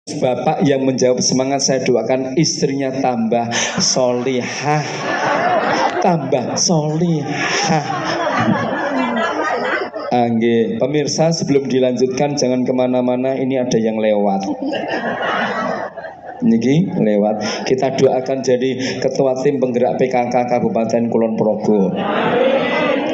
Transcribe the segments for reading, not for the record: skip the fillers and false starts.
Bapak yang menjawab semangat, saya doakan istrinya tambah solihah, tambah solihah. Angge, pemirsa, sebelum dilanjutkan jangan kemana-mana, ini ada yang lewat. Niki lewat. Kita doakan jadi ketua tim penggerak PKK Kabupaten Kulon Progo.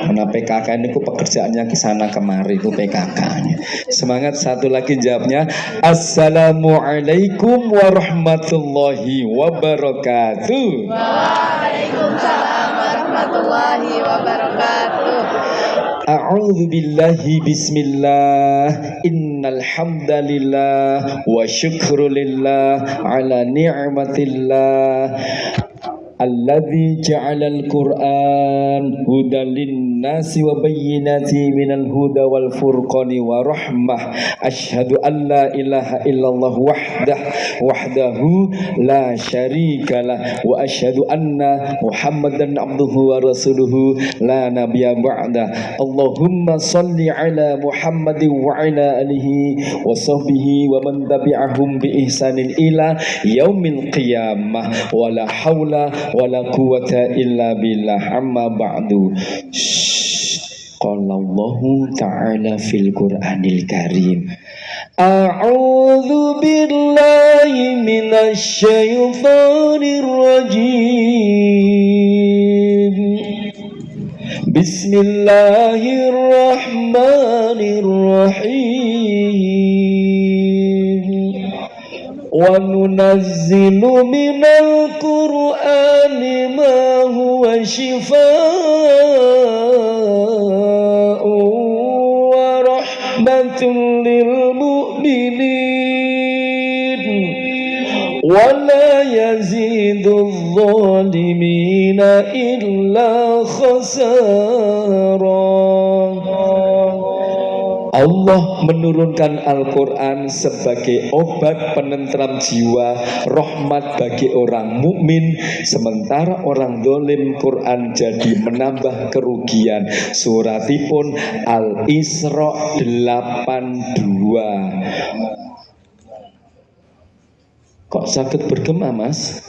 Karena PKK ini pekerjaannya ke sana kemari, itu PKK-nya. Semangat, satu lagi jawabnya. Assalamualaikum warahmatullahi wabarakatuh. Waalaikumsalam warahmatullahi wabarakatuh. A'udzu billahi bismillah. Innal hamdalillah wa syukrulillah ala ni'matillah. Alladzi ja'alal Qur'an hudan linnasi wa bayyinati minal huda wal furqani wa rahmah. Asyhadu an la ilaha illallah wahdahu la syarikalah wa asyhadu anna Muhammadan abduhu wa rasuluhu la nabiyya ba'da. Allahumma shalli ala Muhammadin wa ala alihi wa sahbihi wa man tabi'ahum bi ihsanin ila yaumil qiyamah. Wala haula wala quwwata illa billah. Amma ba'du. Qala Allahu ta'ala fil Qur'anil Karim. A'udzu billahi minasy syaithanir rajim. Bismillahirrahmanirrahim. Wa nunazzilu minal Qur'ani ma huwa shifaa'un wa rahmatun lil mu'minin wa la yazidudz zalimina illa khasara. Allah menurunkan Al-Quran sebagai obat penentram jiwa, rahmat bagi orang mukmin, sementara orang dolim Quran jadi menambah kerugian. Suratipun Al-Isra 82. Kok sakit bergema, Mas?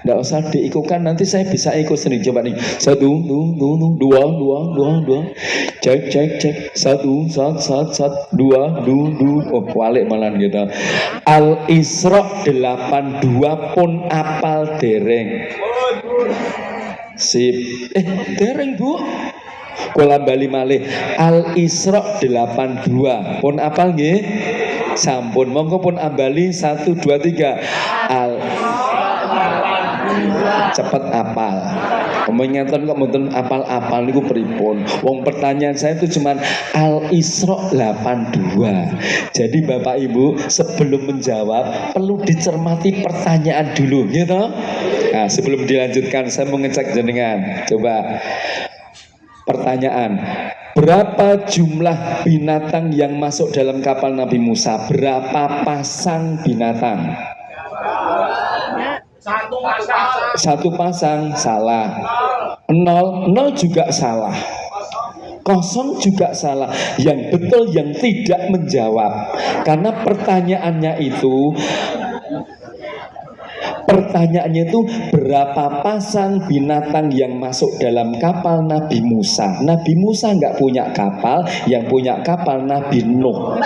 Nggak usah diikutkan, nanti saya bisa ikut sendiri. Coba nih, satu, dua, cek, satu, dua, oh balik malah gitu. Al-Isra 82 pun apal dereng. Sip, dereng Bu. Kula bali malih. Al-Isra 82 pun apal nggih? Sampun, monggo pun ambali 1 2 3. Cepet apal. Ngeten kok mboten apal-apal niku pripun? Wong pertanyaan saya itu cuman Al-Isra 82. Jadi Bapak Ibu sebelum menjawab perlu dicermati pertanyaan dulu, gitu. Nah, sebelum dilanjutkan saya mau ngecek jenengan. Coba pertanyaan. Berapa jumlah binatang yang masuk dalam kapal Nabi Musa? Berapa pasang binatang? Satu pasang, salah. Nol juga salah. Kosong juga salah. Yang betul yang tidak menjawab. Karena pertanyaannya itu berapa pasang binatang yang masuk dalam kapal Nabi Musa. Nabi Musa nggak punya kapal, yang punya kapal Nabi Nuh.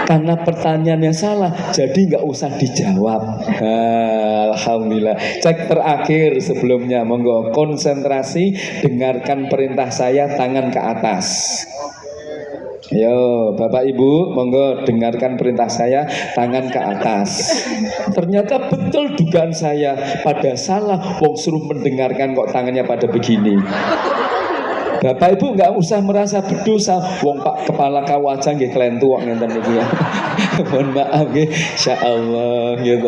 Karena pertanyaannya salah, jadi nggak usah dijawab. Alhamdulillah. Cek terakhir sebelumnya, monggo konsentrasi, dengarkan perintah saya, tangan ke atas. Yo, Bapak Ibu, monggo dengarkan perintah saya, tangan ke atas. Ternyata betul dugaan saya, pada salah, wong suruh mendengarkan kok tangannya pada begini. Bapak Ibu nggak usah merasa berdosa, wong Pak kepala kawajan nggih klentu kok ngenten iki ya. Mohon maaf nggih, insyaallah gitu.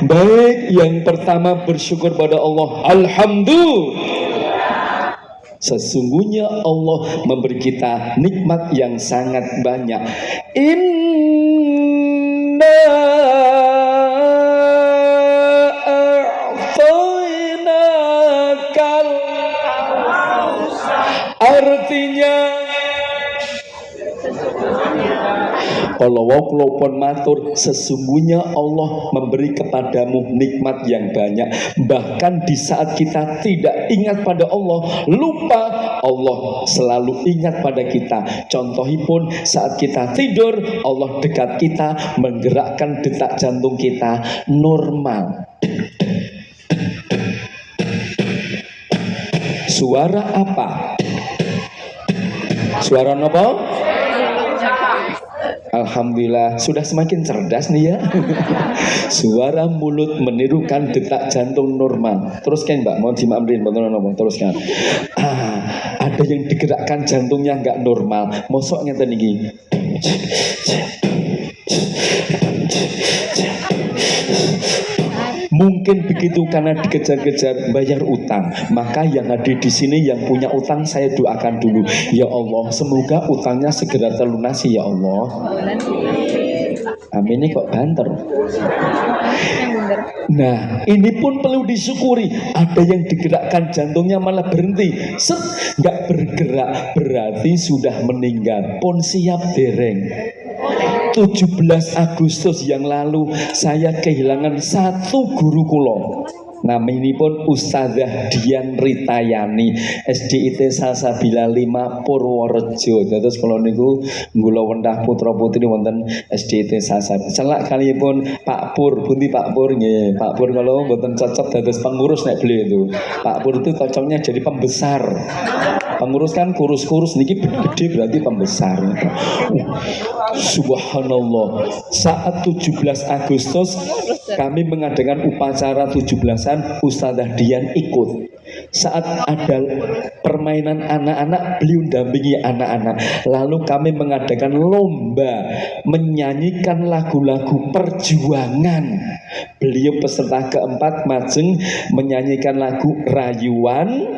Baik, yang pertama bersyukur pada Allah. Alhamdulillah. Sesungguhnya Allah memberi kita nikmat yang sangat banyak. Inna a'tainakal, artinya Kalau wau kula pun matur, sesungguhnya Allah memberi kepadamu nikmat yang banyak. Bahkan di saat kita tidak ingat pada Allah, lupa, Allah selalu ingat pada kita. Contohipun saat kita tidur, Allah dekat kita, menggerakkan detak jantung kita normal. Suara apa? Suara apa? Alhamdulillah sudah semakin cerdas nih ya. Suara mulut menirukan detak jantung normal. Teruskan Mbak, mau dimakmrin, teruskan. Ada yang digerakkan jantungnya nggak normal. Mosok ngeten iki. Mungkin begitu karena dikejar-kejar bayar utang. Maka yang hadir di sini yang punya utang saya doakan dulu. Ya Allah, semoga utangnya segera terlunasi ya Allah. Amin. Ini kok banter. Nah, ini pun perlu disyukuri. Ada yang digerakkan jantungnya malah berhenti. Nggak bergerak, berarti sudah meninggal. Pun siap dereng. 17 Agustus yang lalu saya kehilangan satu guru kula. Naminipun Ustazah Dian Ritayani, SDIT Salsabila 5 Purworejo. Dados kula niku nggula wendah putra putri wonten SDIT Salsabila. Celak kalipun Pak Pur, Bunti Pak Pur nggih. Pak Pur kalau mboten cocok dados pengurus nek beliau itu. Pak Pur itu cocoknya jadi pembesar. Pengurus kan kurus-kurus, niki gede berarti pembesar. Subhanallah. Saat 17 Agustus kami mengadakan upacara 17-an, Ustazah Dian ikut. Saat ada permainan anak-anak, beliau dampingi anak-anak. Lalu kami mengadakan lomba menyanyikan lagu-lagu perjuangan. Beliau peserta keempat majeng menyanyikan lagu Rayuan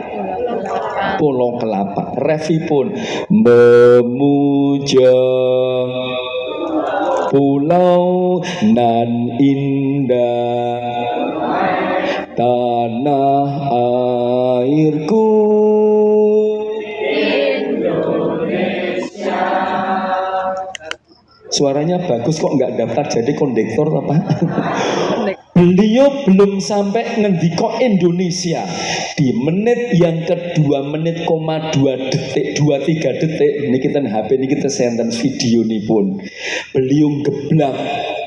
Pulau Kelapa. Refipun memuja pulau nan indah tanah airku Indonesia. Suaranya bagus kok nggak daftar jadi kondektor apa? Beliau belum sampai ngendiko Indonesia. Di menit yang kedua, menit koma 2 detik, 23 detik, ini kita HP ini kita senten video nih pun. Beliau geblak,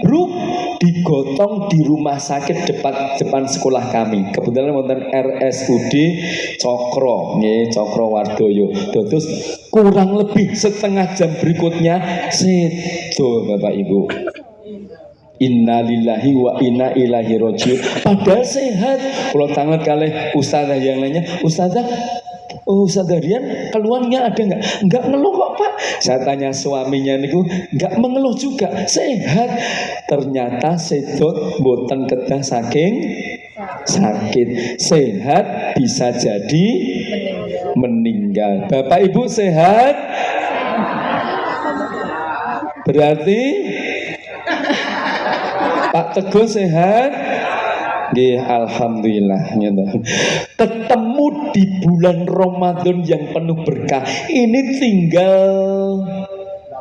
bro, digotong di rumah sakit depan sekolah kami. Kebetulan wonten RSUD Cokro, nih Cokro Wardoyo. Terus kurang lebih setengah jam berikutnya, sedo Bapak Ibu. Innalillahi wa inna ilaihi rajiun. Padahal sehat. Kalau tangan kalih ustazah yang lainnya, Ustazah Rian keluhannya ada nggak? Nggak ngeluh kok Pak. Saya tanya suaminya niku, nggak mengeluh juga, sehat. Ternyata sedot boten kedah saking sakit. Sehat bisa jadi meninggal. Bapak Ibu sehat? Berarti Pak Teguh sehat? Nggih, alhamdulillah. Ketemu di bulan Ramadan yang penuh berkah. Ini tinggal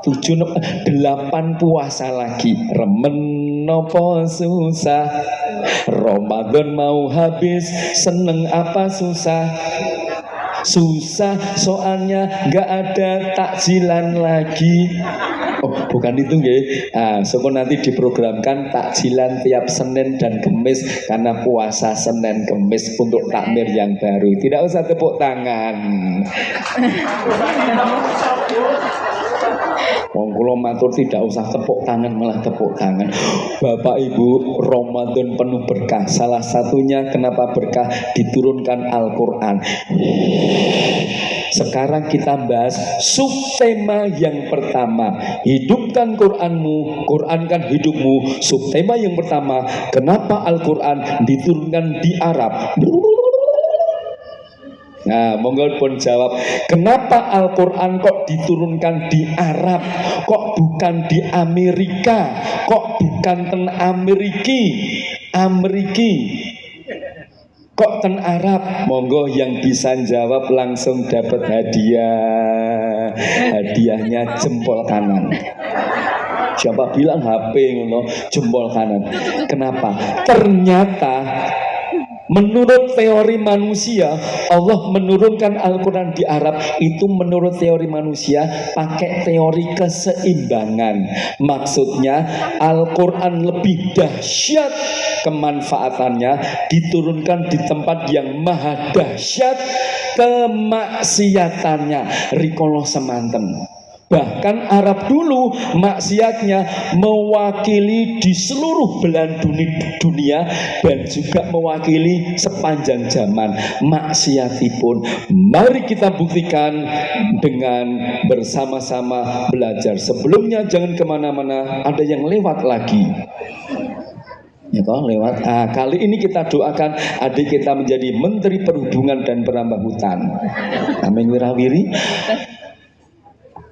8 puasa lagi. Remen nopo susah, Ramadan mau habis, seneng apa susah? Susah soalnya gak ada takjilan lagi. Oh bukan itu nggih. Soko nanti diprogramkan takjilan tiap Senin dan Kamis karena puasa Senin Kamis untuk takmir yang baru. Tidak usah tepuk tangan. Wong kula matur tidak usah tepuk tangan, malah tepuk tangan. Bapak Ibu, Ramadan penuh berkah. Salah satunya kenapa berkah, diturunkan Al-Qur'an. Sekarang kita bahas subtema yang pertama. Hidupkan Qur'anmu, Qur'ankan hidupmu. Subtema yang pertama, kenapa Al-Qur'an diturunkan di Arab? Nah, monggo pun jawab, kenapa Al-Qur'an kok diturunkan di Arab? Kok bukan di Amerika? Kok bukan ten Ameriki? Kok ten Arab? Monggo yang bisa jawab langsung dapat hadiah. Hadiahnya jempol kanan. Siapa bilang HP ngono, jempol kanan. Kenapa? Ternyata menurut teori manusia, Allah menurunkan Al-Quran di Arab itu menurut teori manusia pakai teori keseimbangan. Maksudnya Al-Quran lebih dahsyat kemanfaatannya diturunkan di tempat yang maha dahsyat kemaksiatannya rikolo semanten. Bahkan Arab dulu maksiatnya mewakili di seluruh belahan dunia dan juga mewakili sepanjang zaman maksiatipun. Mari kita buktikan dengan bersama-sama belajar. Sebelumnya jangan kemana-mana, ada yang lewat lagi. Ya toh, lewat. Kali ini kita doakan adik kita menjadi Menteri Perhubungan dan Penambah Hutan. Amin wirawiri.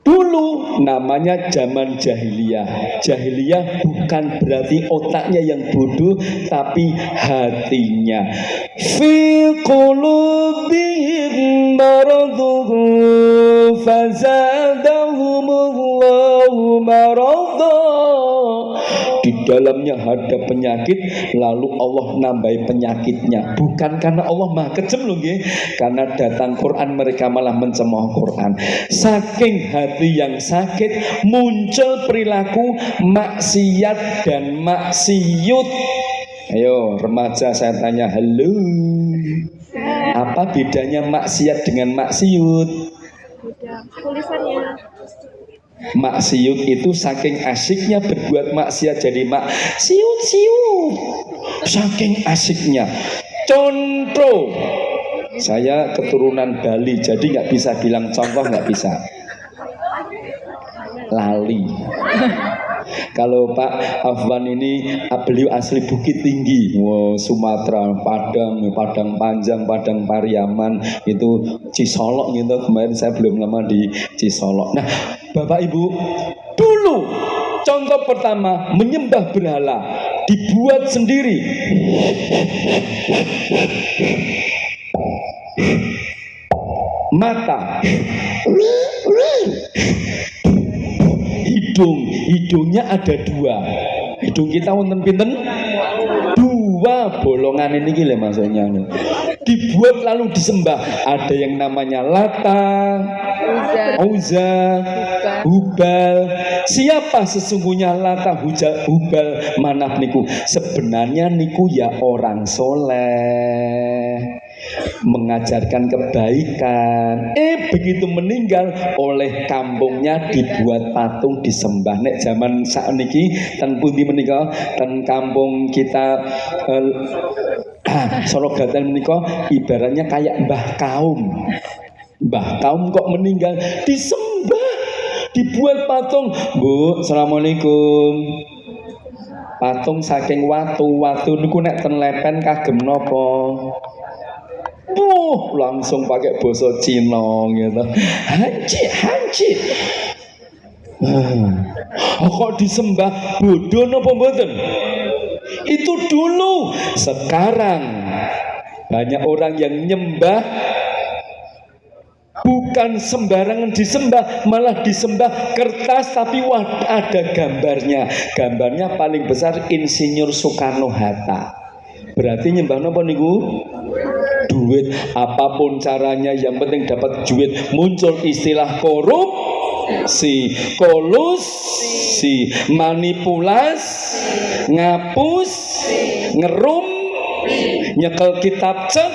Dulu namanya zaman jahiliyah. Jahiliyah bukan berarti otaknya yang bodoh, tapi hatinya. Fi qulubihim maradun fazadahumullahu maradha. Di dalamnya ada penyakit, lalu Allah nambahi penyakitnya. Bukan karena Allah maha kejam loh, karena datang Quran mereka malah mencemooh Quran. Saking hati yang sakit muncul perilaku maksiat dan maksiut. Ayo remaja saya tanya, halo, apa bedanya maksiat dengan maksiut? Tulisannya. Maksiut itu saking asiknya berbuat maksiat jadi maksiut. Saking asiknya. Contoh, saya keturunan Bali, jadi nggak bisa bilang contoh, nggak bisa. Lali. Kalau Pak Afwan ini beliau asli Bukit Tinggi, Sumatera, Padang Panjang, Padang Pariaman, itu Cisolok gitu. Kemarin saya belum lama di Cisolok. Nah, Bapak Ibu, dulu contoh pertama menyembah berhala dibuat sendiri. Mata, hidungnya ada dua. Hidung kita wonten pinten? Dua bolongan ini gila maksudnya. Dibuat lalu disembah. Ada yang namanya Lata, Uzza, Hubal. Siapa sesungguhnya Lata, Hubal, Manaf niku? Sebenarnya niku ya orang soleh, mengajarkan kebaikan. Begitu meninggal oleh kampungnya dibuat patung disembah. Nek zaman sakniki ten pundi menika, ten kampung kita Sologaten menika ibaratnya kayak Mbah Kaum. Mbah Kaum kok meninggal disembah, dibuat patung. Bu, assalamualaikum. Patung saking watu niku nek ten lepen kagem napa? Langsung pakai bahasa Cina gitu. Hanci. Kok disembah? Bodoh napa mboten? Itu dulu. Sekarang banyak orang yang nyembah bukan sembarangan disembah, malah disembah kertas tapi ada gambarnya. Gambarnya paling besar Insinyur Soekarno-Hatta. Berarti nyembah napa niku? Duit. Apapun caranya yang penting dapat duit. Muncul istilah korupsi, kolusi, manipulasi, ngapus, ngerum, nyekel kitab cek.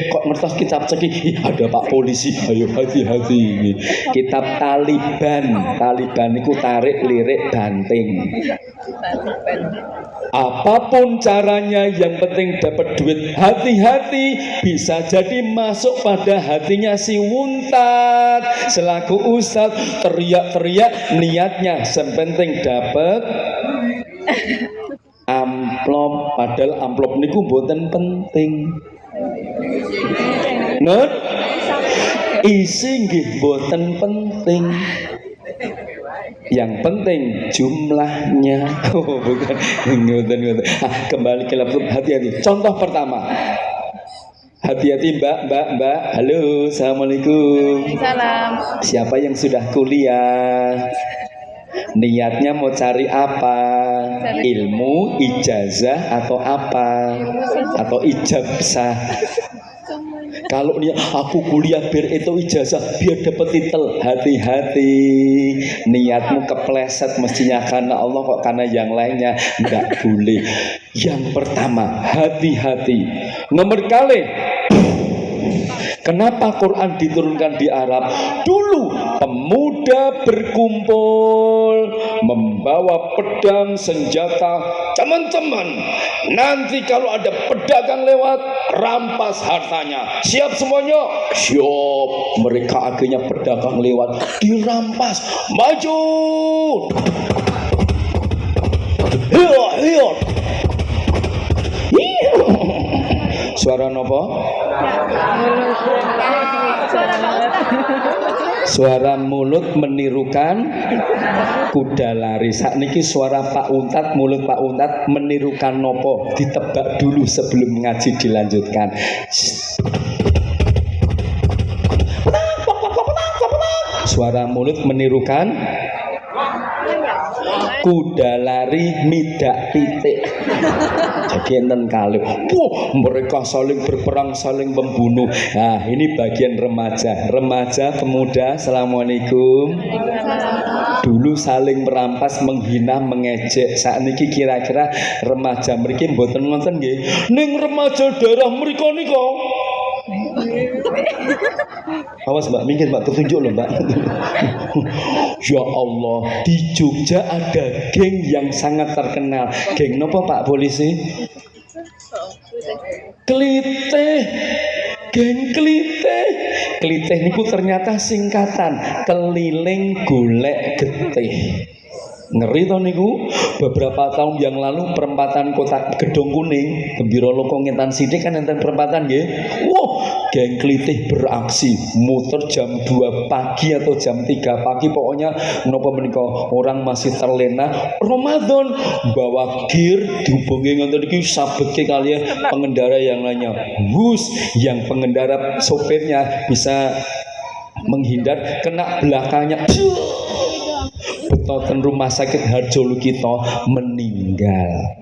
Kok ngertos kitab cek iki? Ada Pak Polisi, ayo hati-hati. Kitab Taliban itu tarik lirik banting. Apapun caranya yang penting dapat duit. Hati-hati, bisa jadi masuk pada hatinya si Wuntat selaku ustadz, teriak-teriak niatnya sepenting dapat amplop, padahal amplop niku mboten penting. Nun isi nggih mboten penting. Yang penting jumlahnya. Bukan. Kembali ke laptop. Hati-hati. Contoh pertama. Hati-hati Mbak. Halo, assalamualaikum. Salam. Siapa yang sudah kuliah? Niatnya mau cari apa? Ilmu, ijazah atau apa? Atau ijabsah? Kalau niat aku kuliah biar itu ijazah, biar dapat titel, hati-hati. Niatmu kepleset mestinya karena Allah kok karena yang lainnya nggak boleh. Yang pertama, hati-hati. Nomor kali, kenapa Quran diturunkan di Arab? Dulu pemuda berkumpul membawa pedang, senjata. Teman-teman, nanti kalau ada pedagang lewat, rampas hartanya. Siap semuanya? Siap. Mereka akhirnya pedagang lewat, dirampas. Maju. Hiyo. Suara nopo? Suara mulut menirukan kuda lari. Sakniki suara Pak Untat, mulut Pak Untat menirukan nopo? Ditebak dulu sebelum ngaji dilanjutkan. Suara mulut menirukan kuda lari midak pitik. Jadi enten kali, mereka saling berperang, saling membunuh. Nah, ini bagian remaja. Remaja, pemuda, assalamualaikum. Dulu saling merampas, menghina, mengejek. Saat ini kira-kira remaja mriki mboten ngoten nggih. Ning remaja daerah mriko nika. Awas Mbak, minggir Mbak, ketunjuk loh Mbak. Ya Allah, di Jogja ada geng yang sangat terkenal. Geng nopo Pak Polisi? Klitih. Geng klitih. Klitih niku ternyata singkatan keliling golek getih. Ngeri toh niku. Beberapa tahun yang lalu perempatan kota Gedung Kuning, Gembira Loko Ngetan Sidik kan enten perempatan nggih. Wah, geng klitih beraksi muter jam 2 pagi atau jam 3 pagi, pokoknya napa menika orang masih terlena Ramadan, bawa gear dihubungi ngoten iki sabeke kalian pengendara yang lainnya. Bus yang pengendara sopirnya bisa menghindar, kena belakangnya. Betoten rumah sakit Harjo Lukito, meninggal.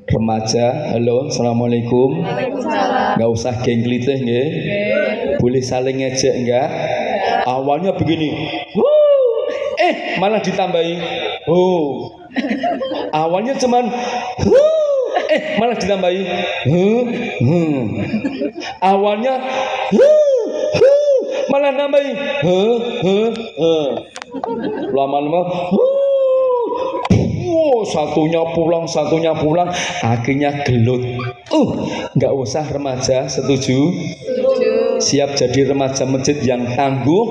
Remaja, halo, assalamualaikum. Nggak usah geng klitih nggih. Boleh saling ngejek enggak? Awalnya begini, malah ditambahi, awalnya cuman, malah ditambahi, awalnya, malah nambahi, lama-lama, satunya pulang, akhirnya gelut. Nggak usah remaja, setuju? Siap jadi remaja masjid yang tangguh?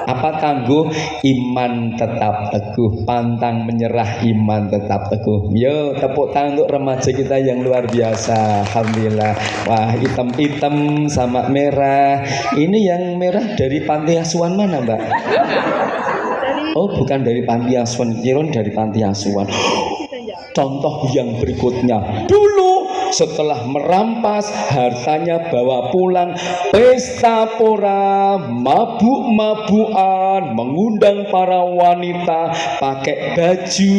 Apa tangguh? Iman tetap teguh, pantang menyerah, iman tetap teguh. Yo, tepuk tangan untuk remaja kita yang luar biasa. Alhamdulillah. Wah, hitam-hitam sama merah. Ini yang merah dari panti asuhan mana, Mbak? Oh, bukan dari panti asuhan, Kiron dari panti asuhan. Contoh yang berikutnya, dulu setelah merampas hartanya bawa pulang, pesta pora, mabuk-mabukan, mengundang para wanita pakai baju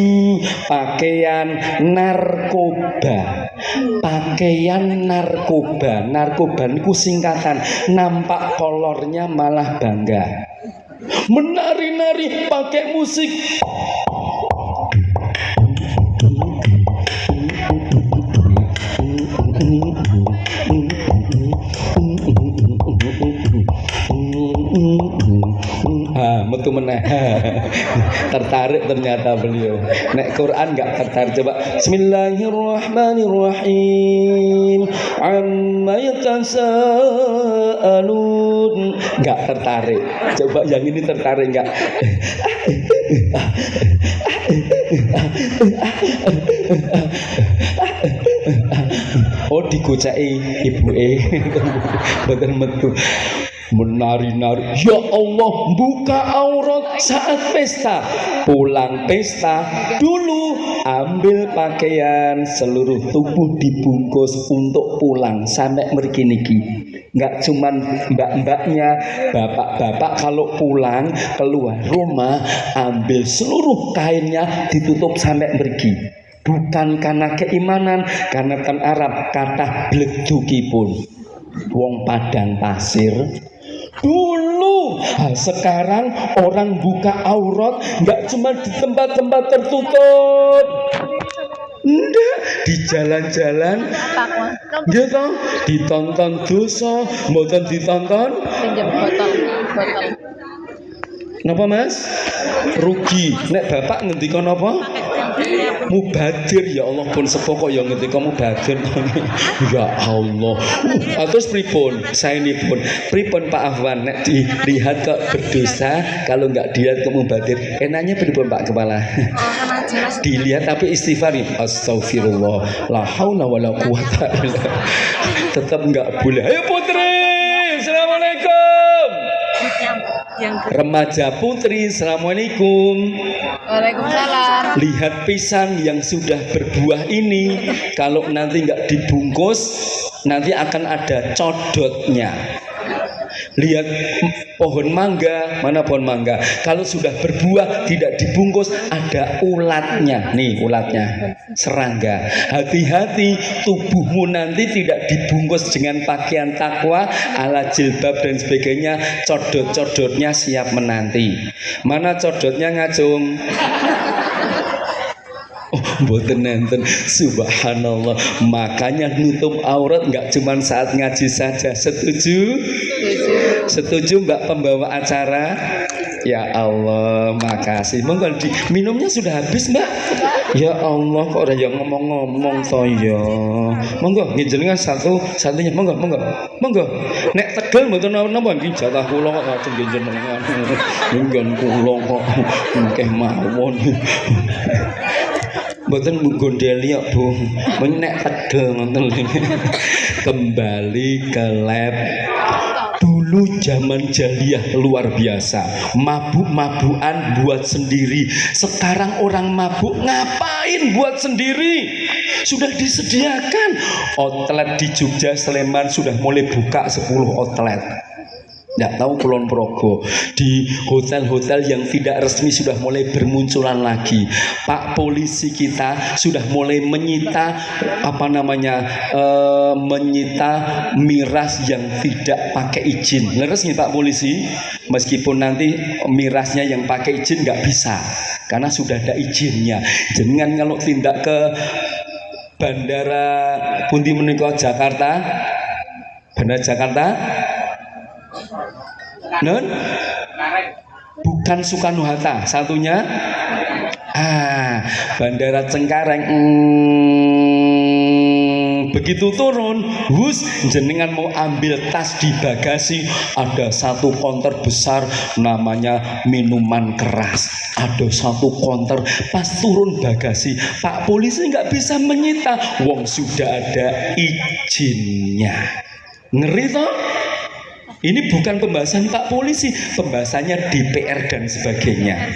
pakaian narkoba. Pakaian narkoba, narkoba itu singkatan, nampak kolornya malah bangga. Menari-nari pakai musik. Metu meneh. Tertarik ternyata beliau. Nek Quran enggak tertarik. Coba Bismillahirrahmanirrahim. Amma yatasaalun. Enggak tertarik. Coba yang ini tertarik enggak? Oh, digoceki ibuke. Boten metu. Menari-nari, ya Allah, buka aurat saat pesta. Pulang pesta, dulu ambil pakaian, seluruh tubuh dibungkus untuk pulang sampai mriki niki. Nggak cuman mbak-mbaknya, bapak-bapak kalau pulang keluar rumah ambil seluruh kainnya ditutup sampai mergi. Bukan karena keimanan, karena kan Arab kata bledukipun wong padang pasir dulu. Sekarang orang buka aurat nggak cuma di tempat-tempat tertutup, enggak, di jalan-jalan gitu, ditonton dosa, mboten ditonton Pinjam botol. napa Mas? Rugi. Nek bapak ngendika napa? Mubadir. Ya Allah pun sepo kok ya ngendika mubadir. Ya Allah. Terus pripun? Saenipun. Pripun Pak Afwan nek dilihat kok berdosa, kalau enggak dilihat kok mubadir. Enaknya pripun Pak Kepala? Dilihat tapi istighfar. Astagfirullah. La haula wala quwata illa billah. Tetap enggak boleh. Ayo putri. Assalamualaikum. Remaja putri, assalamualaikum. Waalaikumsalam. Lihat pisang yang sudah berbuah ini, kalau nanti nggak dibungkus, nanti akan ada codotnya. Lihat pohon mangga, mana pohon mangga? Kalau sudah berbuah tidak dibungkus, ada ulatnya. Nih ulatnya, serangga. Hati-hati, tubuhmu nanti tidak dibungkus dengan pakaian takwa, ala jilbab dan sebagainya. Codot-codotnya siap menanti. Mana codotnya ngacung? Oh, mboten nenten. Subhanallah. Makanya nutup aurat nggak cuma saat ngaji saja. Setuju? Setuju Mbak pembawa acara? Ya Allah, makasih. Monggo minumnya sudah habis Mbak. Ya Allah, kok ada yang ngomong-ngomong toh ya. Monggo njenengan satunya. Monggo. Nek tegel mboten napa nggih jatah kula kok lajeng njenengan. Nggih kula kok nggih mawon. Mboten gondeli kok Bu. Nek tegel ngoten. Kembali ke lab. Dulu zaman jahiliyah luar biasa, mabuk-mabukan buat sendiri. Sekarang orang mabuk ngapain buat sendiri? Sudah disediakan. Outlet di Jogja, Sleman sudah mulai buka 10 outlet. Nggak tahu Kulon Progo, di hotel-hotel yang tidak resmi sudah mulai bermunculan lagi. Pak polisi kita sudah mulai menyita menyita miras yang tidak pakai izin. Leres nih Pak polisi, meskipun nanti mirasnya yang pakai izin nggak bisa karena sudah ada izinnya. Jangan kalau tindak ke bandara pundi menika Jakarta, bandara Jakarta. Non? Bukan Soekarno-Hatta, satunya Bandara Cengkareng. Begitu turun, jenengan mau ambil tas di bagasi, ada satu konter besar namanya minuman keras. Ada satu konter, pas turun bagasi, Pak polisi nggak bisa menyita, wong sudah ada izinnya. Ngeri toh? Ini bukan pembahasan Pak polisi, pembahasannya DPR dan sebagainya.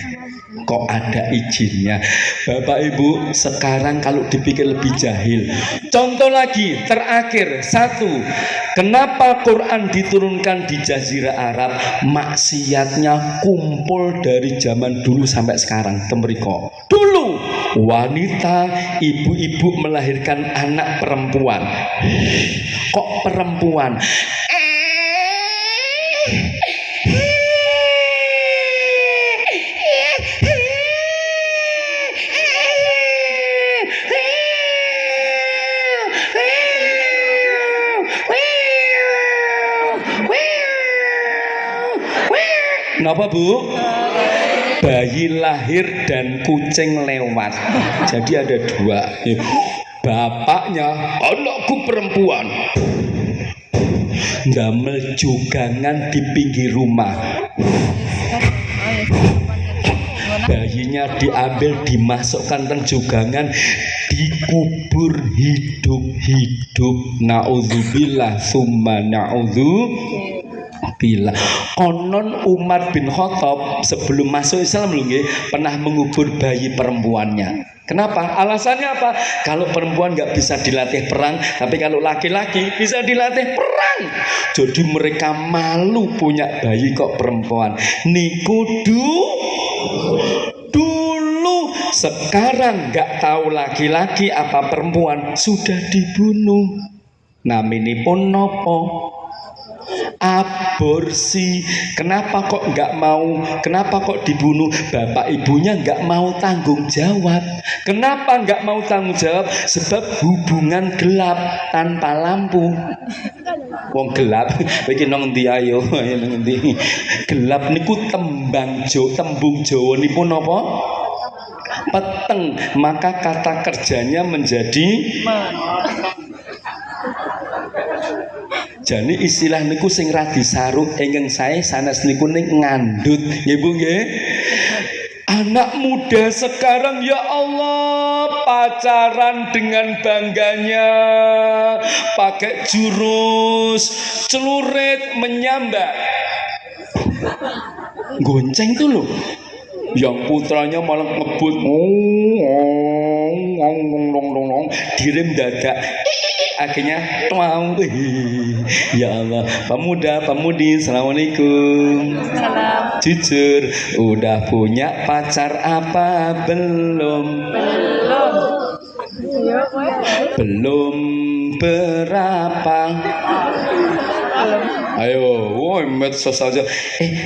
Kok ada izinnya? Bapak Ibu, sekarang kalau dipikir lebih jahil. Contoh lagi, terakhir, satu. Kenapa Quran diturunkan di Jazirah Arab? Maksiatnya kumpul dari zaman dulu sampai sekarang. Temriko. Dulu, wanita, ibu-ibu melahirkan anak perempuan. Kok perempuan? Kenapa Bu? Bayi lahir dan kucing lewat. Jadi ada dua. Bapaknya, anakku perempuan, damel jugangan di pinggir rumah. Bayinya diambil, dimasukkan ke jugangan, dikubur hidup-hidup. Na'udzubillah summa na'udzubillah. Bila konon Umar bin Khattab sebelum masuk Islam lho nggih pernah mengubur bayi perempuannya. Kenapa? Alasannya apa? Kalau perempuan nggak bisa dilatih perang, tapi kalau laki-laki bisa dilatih perang. Jadi mereka malu punya bayi kok perempuan. Niku dulu, sekarang nggak tahu laki-laki apa perempuan sudah dibunuh. Naminipun nopo? Aborsi. Kenapa kok nggak mau? Kenapa kok dibunuh? Bapak ibunya nggak mau tanggung jawab. Kenapa nggak mau tanggung jawab? Sebab hubungan gelap tanpa lampu. Wong gelap, iki nang ndi ayo, nang ndi. Gelap niku tembung Jawa nipun napa? Peteng. Maka kata kerjanya menjadi jadi istilah niku sing ra disaruk ingkang sae sanes niku ning ngandut nggih Bu nggih. Anak muda sekarang ya Allah pacaran dengan bangganya, pakai jurus celurit menyambar. Gonceng tuh loh. Yang putranya malah ngebut direm dadak. Akhirnya tuang. Ya Allah, pemuda pemudi, assalamualaikum. Salam. Jujur, udah punya pacar apa belum? Belum berapa? Ayo, medsos saja.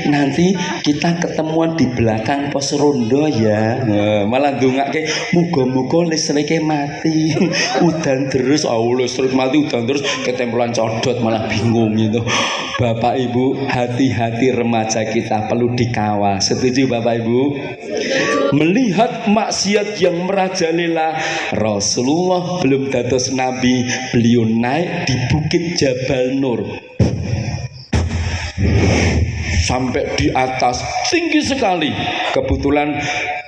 Nanti kita ketemuan di belakang pos rondo ya. Malah ndongake muga-muga listrike mati. Udan terus, listrik mati udan terus ketempelan codot malah bingung gitu. Bapak Ibu, hati-hati remaja kita perlu dikawal. Setuju Bapak Ibu? Melihat maksiat yang merajalela, Rasulullah belum dados nabi, beliau naik di bukit Jabal Nur. Sampai di atas tinggi sekali. Kebetulan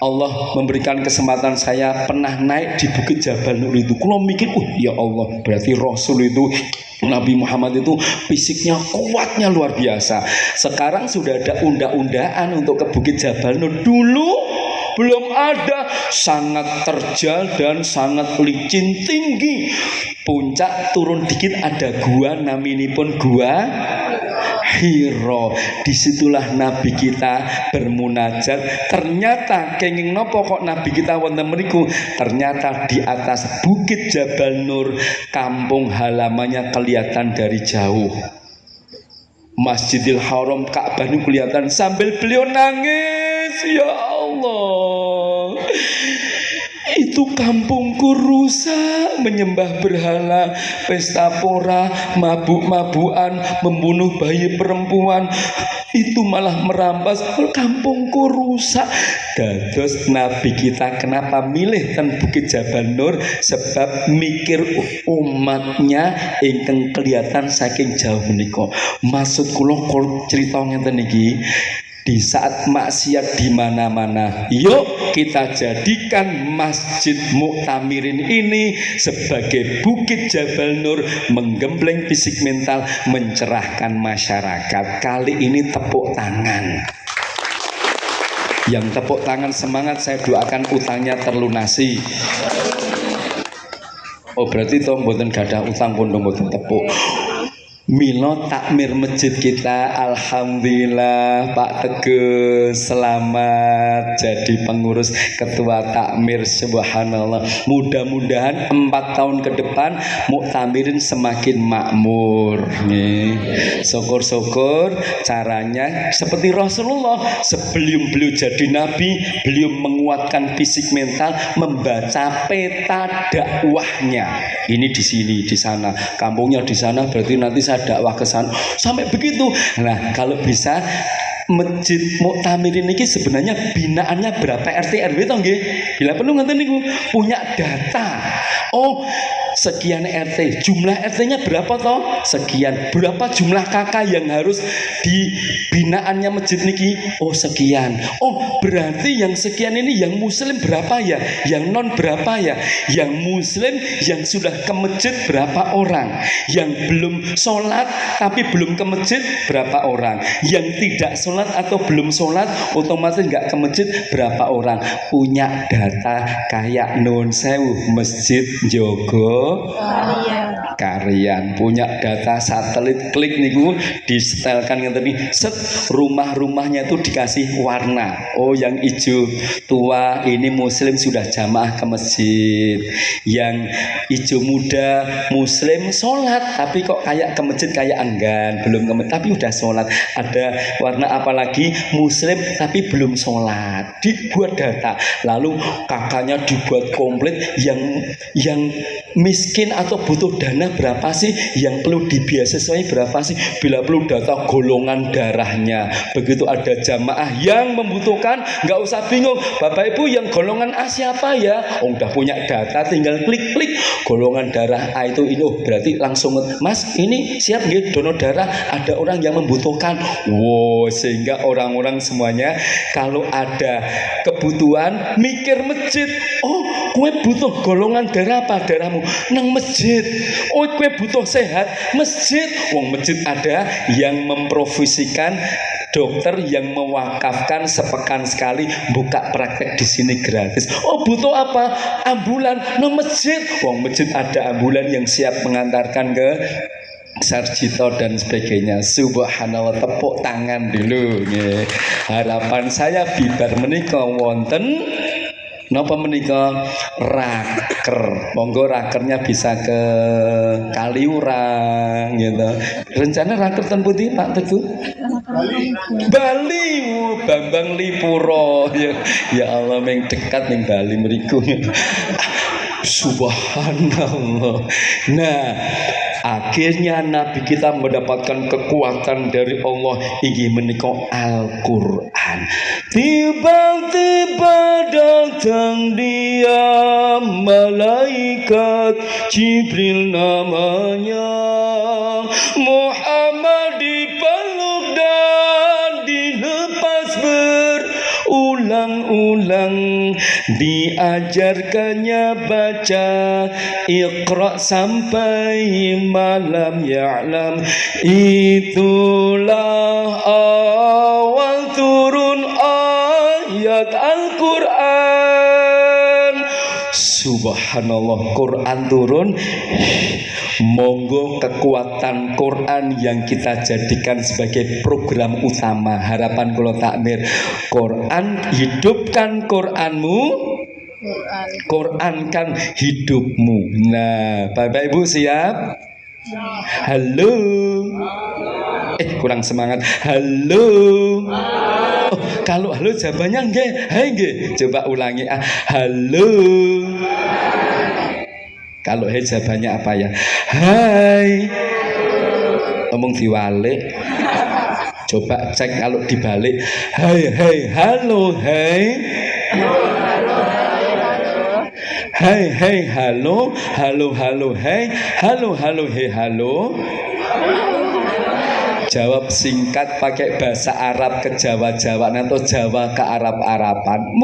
Allah memberikan kesempatan saya pernah naik di bukit Jabal Nur itu. Kalau mikir, ya Allah, berarti Rasul itu Nabi Muhammad itu fisiknya kuatnya luar biasa. Sekarang sudah ada undang-undangan untuk ke bukit Jabal Nur. Dulu belum ada, sangat terjal dan sangat licin, tinggi. Puncak turun dikit ada gua, naminipun gua Hiro. Disitulah Nabi kita bermunajat. Ternyata kenging nopo kok Nabi kita wonten mriku? Ternyata di atas bukit Jabal Nur, kampung halamannya kelihatan dari jauh. Masjidil Haram, Ka'bah ini kelihatan sambil beliau nangis. Ya Allah, itu kampungku rusak, menyembah berhala, pesta pora, mabuk-mabukan, membunuh bayi perempuan. Itu malah merampas kampungku rusak. Dados Nabi kita kenapa milih ten Bukit Jabal Nur? Sebab mikir umatnya ingkang kelihatan saking jauh menika. Maksud kula cerita ngeten iki, di saat maksiat di mana-mana, yuk kita jadikan Masjid Mu'tamirin ini sebagai Bukit Jabal Nur, menggembleng fisik mental, mencerahkan masyarakat. Kali ini tepuk tangan. Yang tepuk tangan semangat, saya doakan utangnya terlunasi. Oh berarti toh mboten gadah utang pun mboten tepuk. Milo takmir masjid kita, alhamdulillah Pak Teguh selamat jadi pengurus ketua takmir, subhanallah. Mudah-mudahan 4 tahun ke depan Mu'tamirin semakin makmur nih. Syukur-syukur caranya seperti Rasulullah, sebelum beliau jadi nabi, beliau menguatkan fisik mental, membaca peta dakwahnya. Ini di sini, di sana, kampungnya di sana, berarti nanti saya dakwah ke sana sampai begitu. Nah, kalau bisa Masjid Mu'tamirin ini sebenarnya binaannya berapa RT RW toh nggih? Bila perlu ngeten niku punya data. Oh, sekian RT. Jumlah RT-nya berapa toh? Sekian. Berapa jumlah kakak yang harus dibinaannya masjid niki? Oh sekian. Oh berarti yang sekian ini yang muslim berapa ya? Yang non berapa ya? Yang muslim yang sudah ke masjid berapa orang? Yang belum sholat tapi belum ke masjid berapa orang? Yang tidak sholat atau belum sholat otomatis nggak ke masjid berapa orang? Punya data kayak Nun Sewu Masjid Jogo Karian, punya data satelit, klik niku disetelkan yang tadi set, rumah-rumahnya itu dikasih warna. Oh yang hijau tua ini muslim sudah jamaah ke masjid, yang hijau muda muslim sholat tapi kok kayak ke masjid kayak enggan, belum ke masjid tapi udah sholat. Ada warna apa lagi? Muslim tapi belum sholat, dibuat data. Lalu kakaknya dibuat komplit, yang miskin atau butuh dana berapa sih, yang perlu dibiayai berapa sih, bila perlu data golongan darahnya. Begitu ada jamaah yang membutuhkan, nggak usah bingung, Bapak Ibu yang golongan A siapa ya? Oh udah punya data, tinggal klik-klik golongan darah A itu ini. Oh berarti langsung, Mas ini siap nggih donor darah, ada orang yang membutuhkan. Wow, sehingga orang-orang semuanya kalau ada kebutuhan mikir masjid. Oh kue butuh golongan darah apa? Darahmu nang masjid. Oh kue butuh sehat, masjid. Wong masjid ada yang memprovisikan dokter yang mewakafkan sepekan sekali buka praktek di sini gratis. Oh butuh apa? Ambulan nang masjid. Wong masjid ada ambulan yang siap mengantarkan ke Sarjito dan sebagainya. Subhanallah, tepuk tangan dulu nggih. Harapan saya bibar menika wonten napa menika raker. Monggo rakernya bisa ke Kaliurang gitu. Rencana raker ten pundi Pak Teguh? Bali. Bambang Lipuro. Ya Allah meng dekat ning Bali mriku. Subhanallah. Nah, akhirnya Nabi kita mendapatkan kekuatan dari Allah, inggih menika Al-Quran. Tiba-tiba datang dia, malaikat Jibril namanya, Muhammad dipeluk dan dilepas berulang-ulang, diajarkannya baca Iqra sampai malam ya'lam. Itulah awal turun ayat Al-Quran. Subhanallah, Quran turun. Monggo kekuatan Quran yang kita jadikan sebagai program utama. Harapan kula takmir, Quran hidupkan Quranmu, Qurankan hidupmu. Nah, Bapak Ibu siap? Halo. Kurang semangat. Halo. Oh, kalau halo jawabannya nggih. Hai nggih. Coba ulangi. Halo. Kalau hai jawabannya apa ya? Hai. Ngomong diwalik. Coba cek kalau dibalik. Hai, hai, halo, hai. Hai, hai, halo, halo, halo, hai, halo, halo, hai, halo. Jawab singkat pakai bahasa Arab ke Jawa-Jawaan atau Jawa ke Arab-Araban.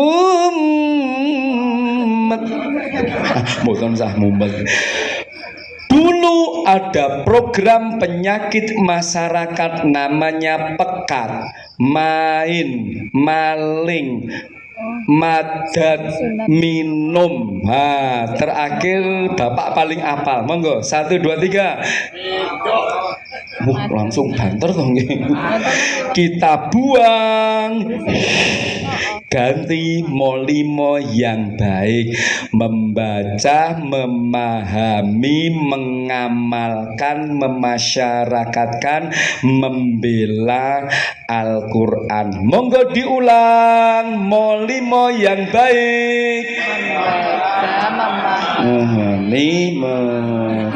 Mboten usah mumet. Dulu ada program penyakit masyarakat namanya pekat, main, maling, madat, minum. Terakhir Bapak paling apal. Monggo 1 2 3. Langsung banter toh nggih. Kita buang, ganti molimo yang baik, membaca, memahami, mengamalkan, memasyarakatkan, membela Al-Quran. Monggo diulang, molimo yang baik, memahami,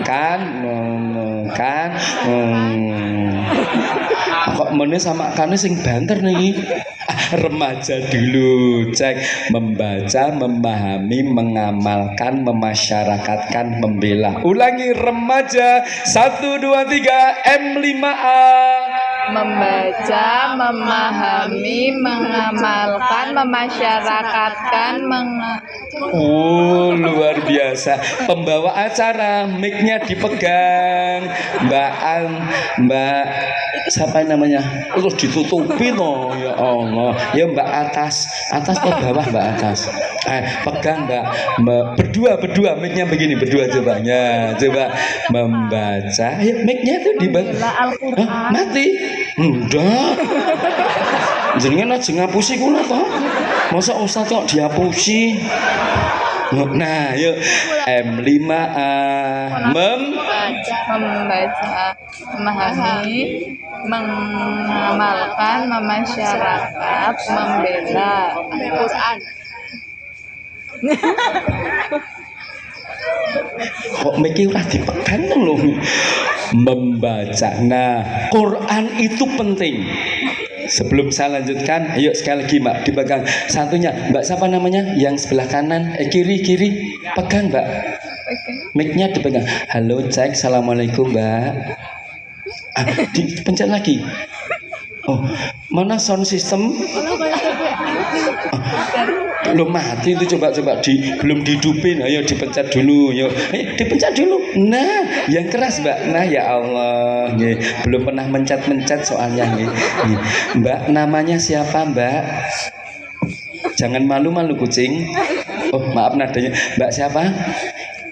kan kok meneh sama kane sing banter nih. Remaja dulu, cek membaca, memahami, mengamalkan, memasyarakatkan, membela. Ulangi, remaja 1 2 3 M5A. Membaca, memahami, mengamalkan, memasyarakatkan, Oh, luar biasa. Pembawa acara, mic-nya dipegang. Mbak siapa namanya? Terus ditutupi loh, ya Allah. Ya Mbak atas atau bawah Mbak atas. Pegang Mbak. Berdua mic-nya begini, berdua coba. Ya, coba membaca. Ayo mic-nya itu Al-Qur'an. Mati. Enggak. Jenengan aja ngapusi kula toh. Masa ustaz kok dihapusi? Nah, yuk M5A. membaca, memahami, mengamalkan, memasyarakat, membela Al-Qur'an. Kok mikir ora dipegang lho. Membaca. Nah, Quran itu penting. Sebelum saya lanjutkan, ayo sekali lagi Mbak dipegang satunya. Mbak siapa namanya? Yang sebelah kanan, kiri, pegang Mbak. Mic-nya dipegang. Halo cek, assalamualaikum Mbak. Dipencet lagi. Oh, mana sound system? Belum mati itu, coba belum dihidupin. Ayo dipencet dulu, yuk. Dipencet dulu. Nah, yang keras Mbak. Nah, ya Allah, nih. Belum pernah mencet soalnya nih. Mbak, namanya siapa Mbak? Jangan malu kucing. Oh, maaf nadanya. Mbak siapa?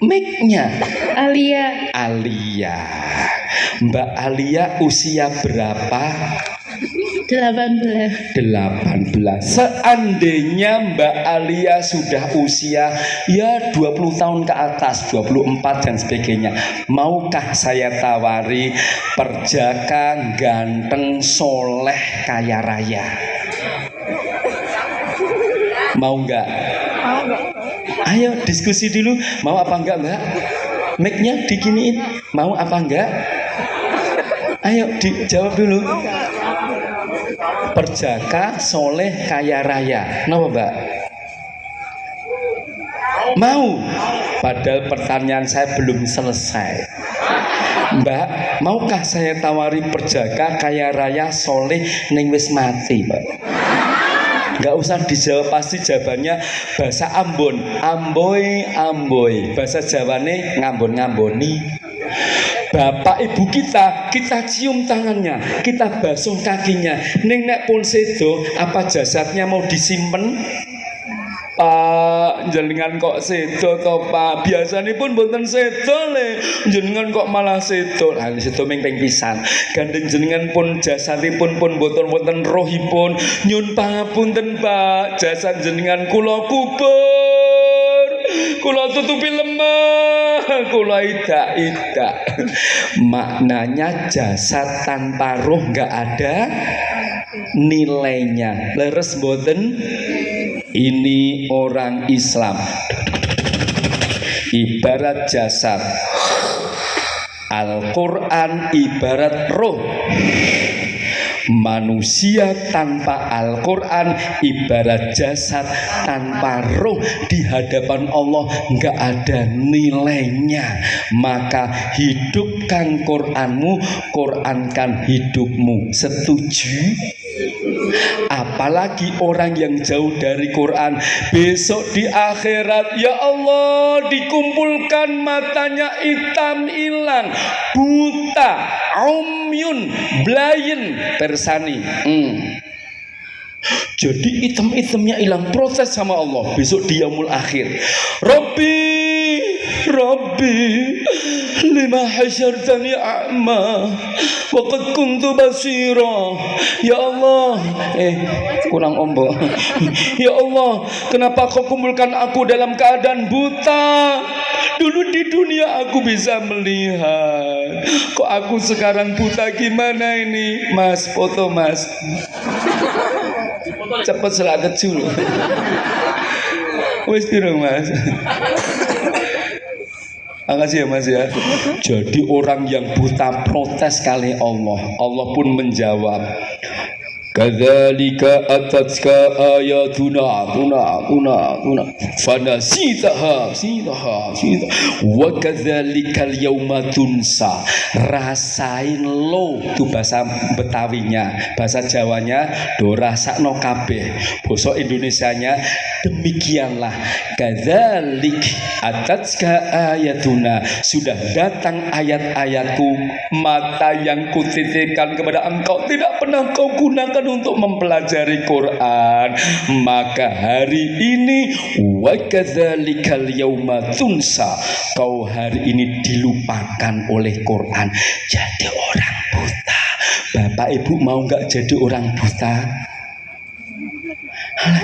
Mic-nya Alia. Mbak Alia usia berapa? 18. Seandainya Mbak Alia sudah usia ya 20 tahun ke atas, 24 dan sebagainya, maukah saya tawari perjaka, ganteng, soleh, kaya raya? Mau enggak? Ayo diskusi dulu, mau apa enggak Mbak? Mic-nya diginiin, mau apa enggak? Ayo dijawab dulu. Perjaka, soleh, kaya raya. Kenapa Mbak? Mau? Padahal pertanyaan saya belum selesai. Mbak, maukah saya tawari perjaka, kaya raya, soleh, ning wis mati Mbak? Gak usah dijawab, pasti jawabannya bahasa Ambon. Amboy. Bahasa Jawane ngambon-ngamboni. Bapak ibu kita cium tangannya, kita basuh kakinya. Ning nek pun sedo, apa jasadnya mau disimpen? Pak, jenengan kok sedo to Pak? Biasanya pun boten sedo le, jenengan kok malah sedo. Lah sedo ping pisan. Gandeng jenengan pun jasadipun pun boten rohipun. Nyun pangapunten Pak, jasad jenengan kula kubur, kula tutupi lemah, kula idak. Maknanya jasad tanpa roh nggak ada nilainya. Leres boten? Ini orang Islam. Ibarat jasad. Al-Quran ibarat roh. Manusia tanpa Al-Quran ibarat jasad tanpa roh. Di hadapan Allah nggak ada nilainya. Maka hidupkan Quranmu, Qurankan hidupmu. Setuju? Apalagi orang yang jauh dari Quran, besok di akhirat ya Allah dikumpulkan matanya hitam hilang, buta, umyun, blind, persani. Jadi hitam-hitamnya hilang, protes sama Allah besok di yaumul akhir. Rabbi lima hasyartani a'ma wa qad kuntu basira. Ya Allah, kurang ombok. Ya Allah, kenapa kau kumpulkan aku dalam keadaan buta? Dulu di dunia aku bisa melihat, kok aku sekarang buta, gimana ini? Mas, foto Mas. Cepat selak kecil. Wis piro Mas? Makasih ya Mas ya. Jadi orang yang buta protes kali Allah. Allah pun menjawab, Kadzalika atatka ayatuna tuna fanasitaha sitaha wa kadzalikal yauma tunsa. Rasain lo itu bahasa Betawinya, bahasa Jawanya do rasakno kabeh. Basa Indonesianya demikianlah. Kadzalik atatka ayatuna, sudah datang ayat-ayatku, mata yang kutitipkan kepada engkau tidak pernah kau gunakan untuk mempelajari Quran, maka hari ini wa kadzalikal yauma tunsa, kau hari ini dilupakan oleh Quran. Jadi orang buta. Bapak Ibu mau nggak jadi orang buta?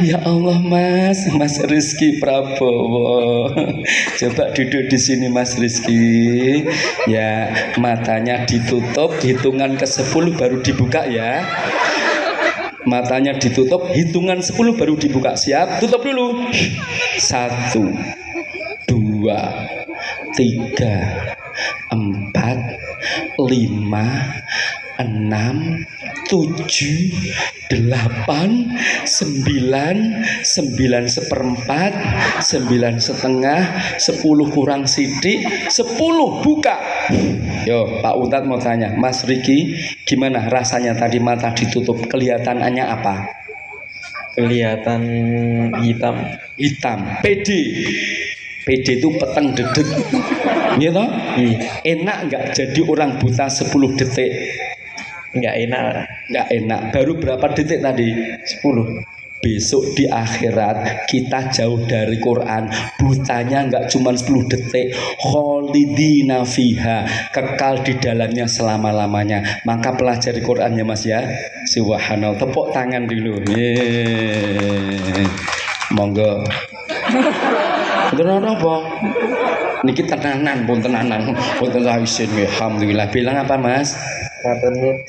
Ya Allah, Mas Rizky Prabowo, coba duduk di sini Mas Rizky. Ya, matanya ditutup, hitungan ke-10 baru dibuka ya. Matanya ditutup, hitungan 10 baru dibuka. Siap? Tutup dulu. 1, 2, 3, 4, 5, 6, 7, 8, 9, 9 seperempat, 9 setengah, 10 kurang sidik, 10 buka. Yo, Pak Ustadz mau tanya, Mas Riki, gimana rasanya tadi mata ditutup? Kelihatannya apa? Kelihatan hitam. Hitam. PD itu peteng dedet. Gitu? Enak nggak jadi orang buta 10 detik? Nggak enak. Nggak enak. Baru berapa detik tadi? 10. Besok di akhirat kita jauh dari Quran, butanya nggak cuma 10 detik, kholidina fiha, kekal di dalamnya selama-lamanya. Maka pelajari Qurannya Mas ya. Subhanallah. Tepuk tangan dulu. Yeay. Monggo. Beneran apa? Niki tenanan pun tenanan. Pun isin. Alhamdulillah. Bilang apa Mas?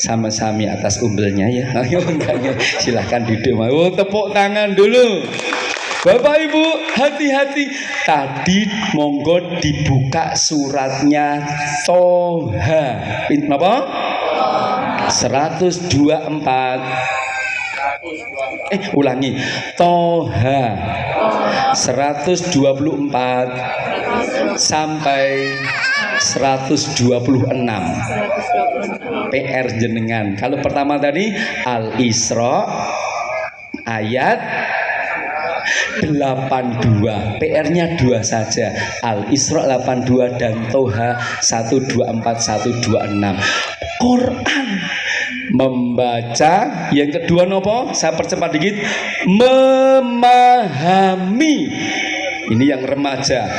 Sama-sami atas umbelnya ya. Ayo enggaknya silahkan duduk. Oh, tepuk tangan dulu. Bapak Ibu hati-hati. Tadi monggo dibuka suratnya Toha. Apa? 124. Ulangi. Toha 124 sampai 126. PR jenengan. Kalau pertama tadi Al-Isra ayat 82. PR-nya 2 saja. Al-Isra 82 dan Toha 124 126. Quran membaca, yang kedua nopo? Saya percepat dikit. Memahami. Ini yang remaja.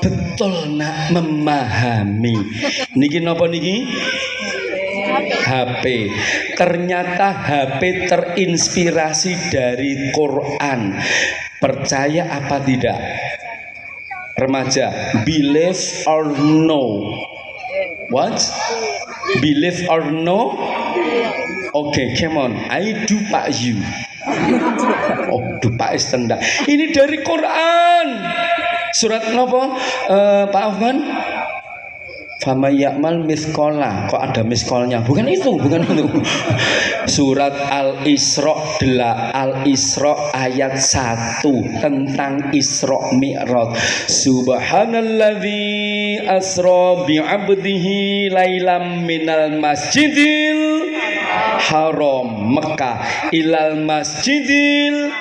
Betul nak, memahami. Niki nopo niki? HP. Ternyata HP terinspirasi dari Quran. Percaya apa tidak? Remaja, believe or no? What? Believe or no? Okay, come on. I do Pak you. Oh, dupa is tendang. Ini dari Quran. Surat apa? Pak Afwan? Fama ya'mal mithqala. Kok ada miskolnya? Bukan itu. Surat Al-Isra ayat 1 tentang Isra Mi'raj. Subhanalladzi asra bi'abdihi lailam minal masjidil haram Mekah ilal masjidil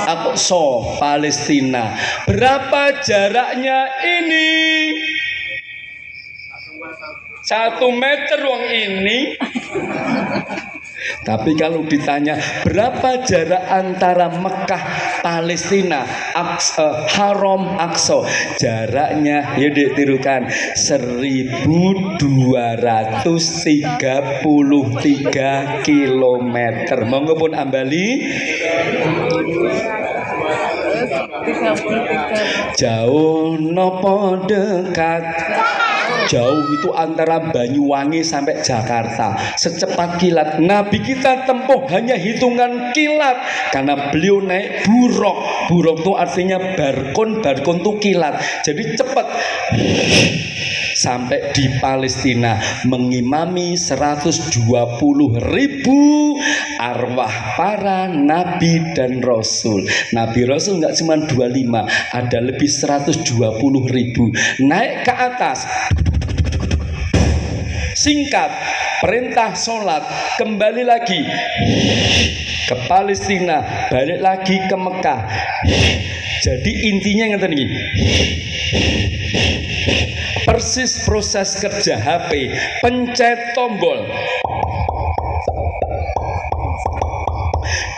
Aqsa Palestina. Berapa jaraknya ini? 1 meter wong ini. Tapi kalau ditanya berapa jarak antara Mekah Palestina Haram Aqsa, jaraknya ya ditirukan 1233 kilometer. Monggo pun ambali. Jauh nopo dekat? Jauh itu antara Banyuwangi sampai Jakarta. Secepat kilat. Nabi kita tempuh hanya hitungan kilat, karena beliau naik buruk. Buruk itu artinya barkon. Barkon itu kilat. Jadi cepat. sampai di Palestina mengimami 120.000 arwah para nabi dan rasul. Nabi rasul nggak cuma 25, ada lebih 120.000. Naik ke atas, singkat, perintah sholat, kembali lagi ke Palestina, balik lagi ke Mekah. Jadi intinya ngeten iki. Persis proses kerja HP, pencet tombol.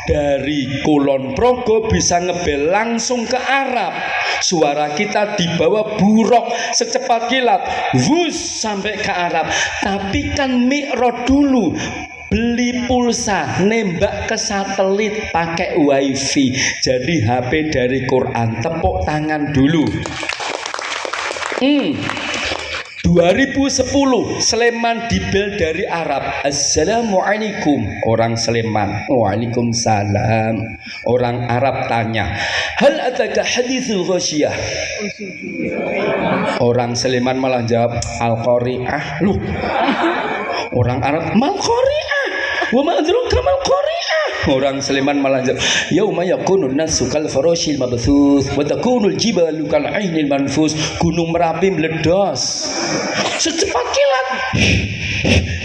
Dari Kulon Progo bisa ngebel langsung ke Arab. Suara kita dibawa buruk secepat kilat, wus sampai ke Arab. Tapi kan mi'raj dulu, beli pulsa, nembak ke satelit pakai wifi. Jadi HP dari Quran, tepuk tangan dulu. 2010 Sleman dibel dari Arab. Assalamualaikum. Orang Sleman, waalaikumsalam. Orang Arab tanya, hal ataka hadithul ghasyiyah? Orang Sleman malah jawab, al-qari'ah. Loh, orang Arab, mal qari'ah, wa ma adraka mal qari'ah. Orang Sleman malah jawab, yauma yakunun nasu kal farashil mabthus wa takunul jibalu kal ainil manfus. Gunung Merapi meledos secepat kilat.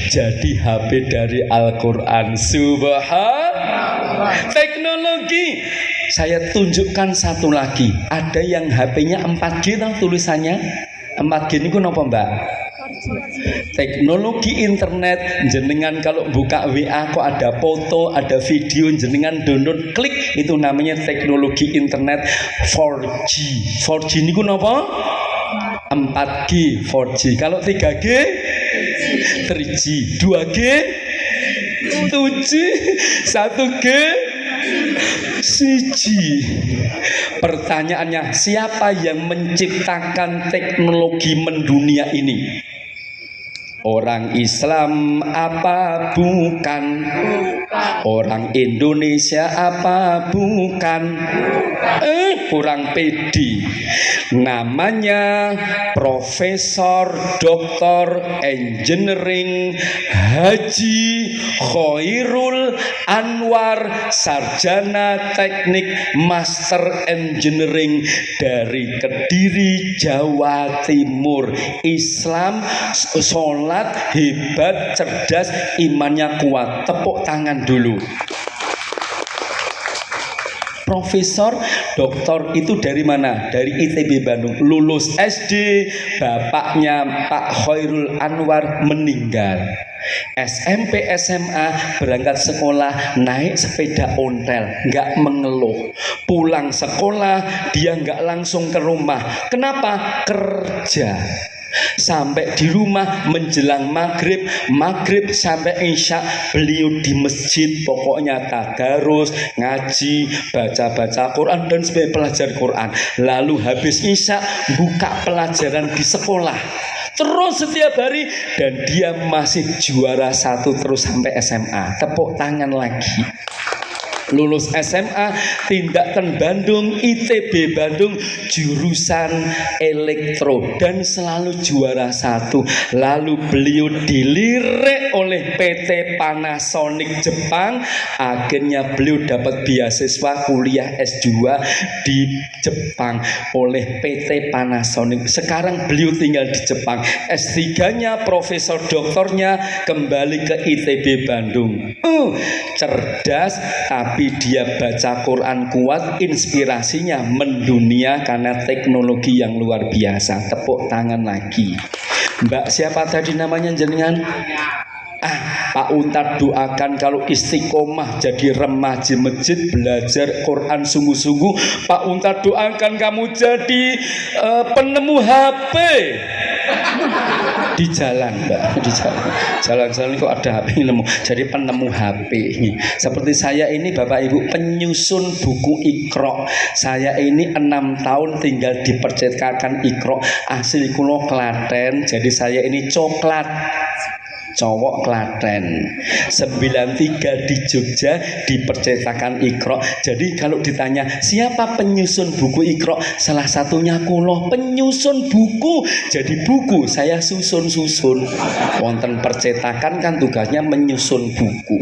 Jadi HP dari Al-Quran. Subhanallah. Teknologi. Saya tunjukkan satu lagi. Ada yang HP-nya 4G tau tulisannya. 4G ini apa mbak? Teknologi internet. Jenengan kalau buka WA kok ada foto, ada video, jenengan download, klik, itu namanya teknologi internet 4G. 4G ini apa? 4G, 4G. Kalau 3G, 3G, 2G, 2G, 1G, 1G. Pertanyaannya, siapa yang menciptakan teknologi mendunia ini? Orang Islam apa bukan? Orang Indonesia apa bukan? Kurang pede. Namanya Profesor Dr. Engineering Haji Khoirul Anwar, sarjana teknik Master Engineering dari Kediri, Jawa Timur. Islam, sholat, hebat, cerdas, imannya kuat. Tepuk tangan dulu. Profesor doktor itu dari mana? Dari ITB Bandung. Lulus SD, bapaknya Pak Khoirul Anwar meninggal. SMP SMA berangkat sekolah naik sepeda ontel, nggak mengeluh. Pulang sekolah dia nggak langsung ke rumah. Kenapa? Kerja. Sampai di rumah menjelang maghrib sampai isya beliau di masjid, pokoknya tadarus, ngaji, baca Quran dan sebagai pelajar Quran. Lalu habis isya buka pelajaran di sekolah terus setiap hari, dan dia masih juara 1 terus sampai SMA. Tepuk tangan lagi. Lulus SMA tindakan Bandung, ITB Bandung, jurusan elektro, dan selalu juara 1. Lalu beliau dilirik oleh PT Panasonic Jepang. Akhirnya beliau dapat beasiswa kuliah S2 di Jepang oleh PT Panasonic. Sekarang beliau tinggal di Jepang. S3-nya, profesor doktornya kembali ke ITB Bandung. Cerdas, tapi dia baca Quran kuat, inspirasinya mendunia karena teknologi yang luar biasa. Tepuk tangan lagi. Mbak siapa tadi namanya jenengan? Pak Untar doakan kalau istiqomah jadi remaja masjid, belajar Quran sungguh-sungguh. Pak Untar doakan kamu jadi penemu HP di jalan, Mbak, di jalan kok ada HP nemu. Jadi penemu HP. Seperti saya ini Bapak Ibu, penyusun buku Iqra. Saya ini 6 tahun tinggal di percetakan Iqra. Asli kulo Klaten. Jadi saya ini coklat. cowok Klaten, 93 di Jogja di percetakan Iqra. Jadi kalau ditanya siapa penyusun buku Iqra, salah satunya kula penyusun buku. Jadi buku saya susun-susun. Wonten percetakan kan tugasnya menyusun buku.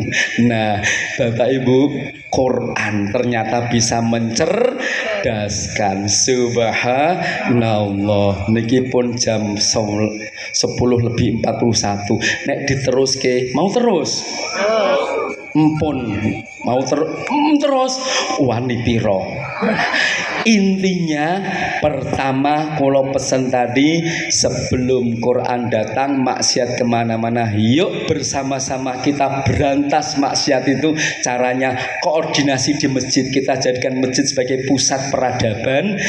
Nah, Bapak Ibu, Quran ternyata bisa mencerdaskan. Subhanallah. Niki pun jam 10:41. Nek diteruske mau terus empun mau terus wani piro. Intinya pertama kalau pesen tadi, sebelum Quran datang maksiat kemana-mana, yuk bersama-sama kita berantas maksiat. Itu caranya koordinasi di masjid, kita jadikan masjid sebagai pusat peradaban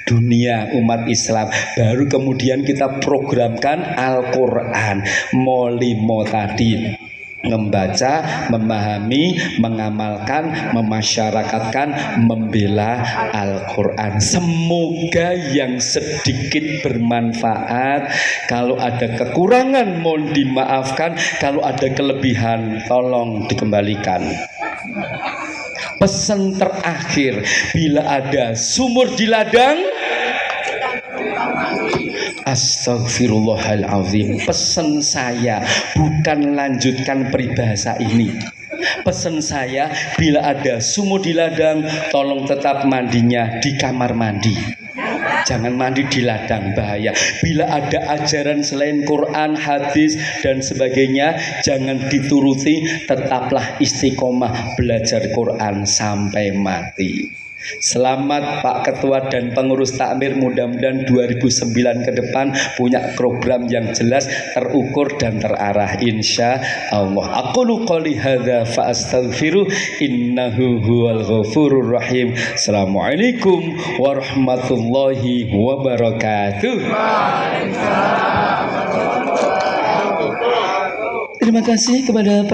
dunia umat Islam. Baru kemudian kita programkan Al-Quran Molimo tadi, membaca, memahami, mengamalkan, memasyarakatkan, membela Al-Quran. Semoga yang sedikit bermanfaat. Kalau ada kekurangan mohon dimaafkan, kalau ada kelebihan tolong dikembalikan. Pesan terakhir, bila ada sumur di ladang, astagfirullahaladzim. Pesan saya bukan lanjutkan peribahasa ini. Pesan saya, bila ada sumur di ladang, tolong tetap mandinya di kamar mandi. Jangan mandi di ladang, bahaya. Bila ada ajaran selain Quran, hadis dan sebagainya, jangan dituruti. Tetaplah istiqomah belajar Quran sampai mati. Selamat Pak Ketua dan pengurus takmir, mudah-mudahan 2009 ke depan punya program yang jelas, terukur dan terarah insya Allah. Aqulu qouli hadza fa astaghfiru innahu huwal ghafurur rahim. Assalamualaikum warahmatullahi wabarakatuh. Terima kasih kepada